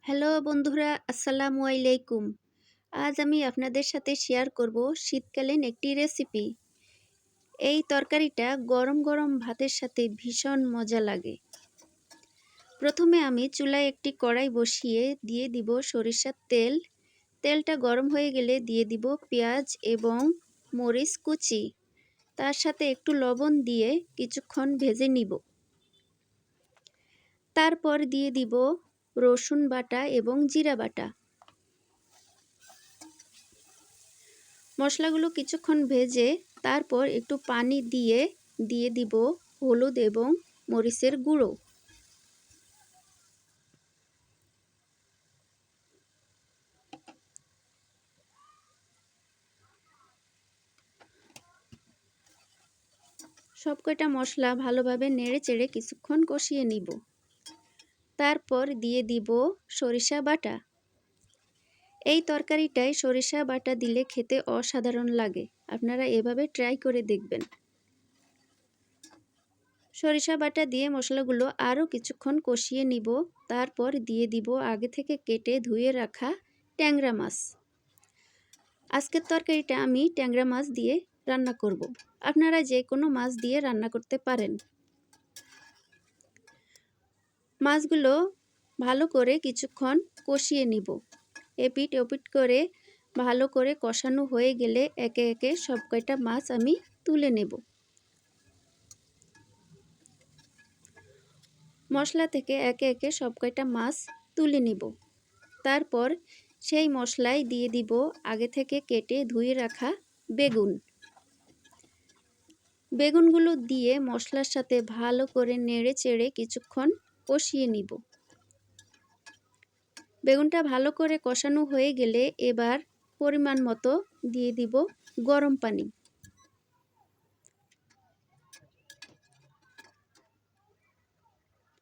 Hello বন্ধুরা, আসসালামু আলাইকুম। আজ আমি আপনাদের সাথে শেয়ার করব শীতকালীন একটি রেসিপি। এই তরকারিটা গরম গরম ভাতের সাথে ভীষণ মজা লাগে। প্রথমে আমি চুলায় একটি কড়াই বসিয়ে দিয়ে দিব সরিষার তেল। তেলটা গরম হয়ে গেলে দিয়ে দিব পেঁয়াজ এবং মরিচ কুচি। তার সাথে একটু লবণ দিয়ে কিছুক্ষণ ভেজে নিব। তারপর দিয়ে দিব রসুন বাটা এবং জিরা বাটা। মশলাগুলো কিছুক্ষণ ভেজে তারপর একটু পানি দিয়ে দিব হলুদ এবং মরিচের গুঁড়ো। সবকটা মশলা ভালোভাবে নেড়ে চেড়ে কিছুক্ষণ কষিয়ে নিব। তারপর দিয়ে দিব সরিষা বাটা। এই তরকারিটায় সরিষা বাটা দিলে খেতে অসাধারণ লাগে। আপনারা এভাবে ট্রাই করে দেখবেন। সরিষা বাটা দিয়ে মশলাগুলো আরও কিছুক্ষণ কষিয়ে নিব। তারপর দিয়ে দিব আগে থেকে কেটে ধুয়ে রাখা ট্যাংরা মাছ। আজকের তরকারিটা আমি ট্যাংরা মাছ দিয়ে রান্না করব। আপনারা যে কোনো মাছ দিয়ে রান্না করতে পারেন। মাছগুলো ভালো করে কিছুক্ষণ কষিয়ে নিব। এপিট ওপিট করে ভালো করে কষানো হয়ে গেলে একে একে সব কয়টা মাছ আমি তুলে নেব। মশলা থেকে একে একে সব কয়টা মাছ তুলে নিব। তারপর সেই মশলায় দিয়ে দিব আগে থেকে কেটে ধুয়ে রাখা বেগুন। বেগুনগুলো দিয়ে মশলার সাথে ভালো করে নেড়ে চেড়ে কিছুক্ষণ কষিয়ে নিব। বেগুনটা ভালো করে কষানো হয়ে গেলে এবার পরিমাণ মতো দিয়ে দিব গরম পানি।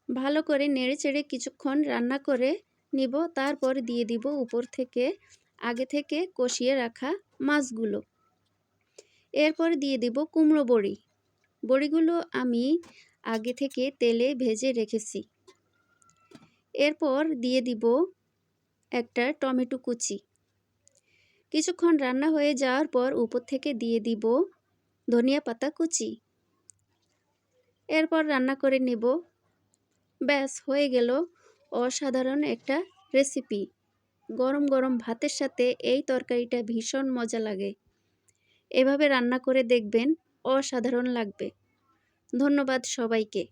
ভালো করে নেড়ে চেড়ে কিছুক্ষণ রান্না করে নিব। তারপর দিয়ে দিব উপর থেকে আগে থেকে কষিয়ে রাখা মাছগুলো। এরপর দিয়ে দিব কুমড়ো বড়ি। বড়িগুলো আমি আগে থেকে তেলে ভেজে রেখেছি। এরপর দিয়ে দিব একটা টমেটো কুচি। কিছুক্ষণ রান্না হয়ে যাওয়ার পর উপর থেকে দিয়ে দিব ধনিয়া পাতা কুচি। এরপর রান্না করে নেব। ব্যাস হয়ে গেল অসাধারণ একটা রেসিপি। গরম গরম ভাতের সাথে এই তরকারিটা ভীষণ মজা লাগে। এভাবে রান্না করে দেখবেন, অসাধারণ লাগবে। ধন্যবাদ সবাইকে।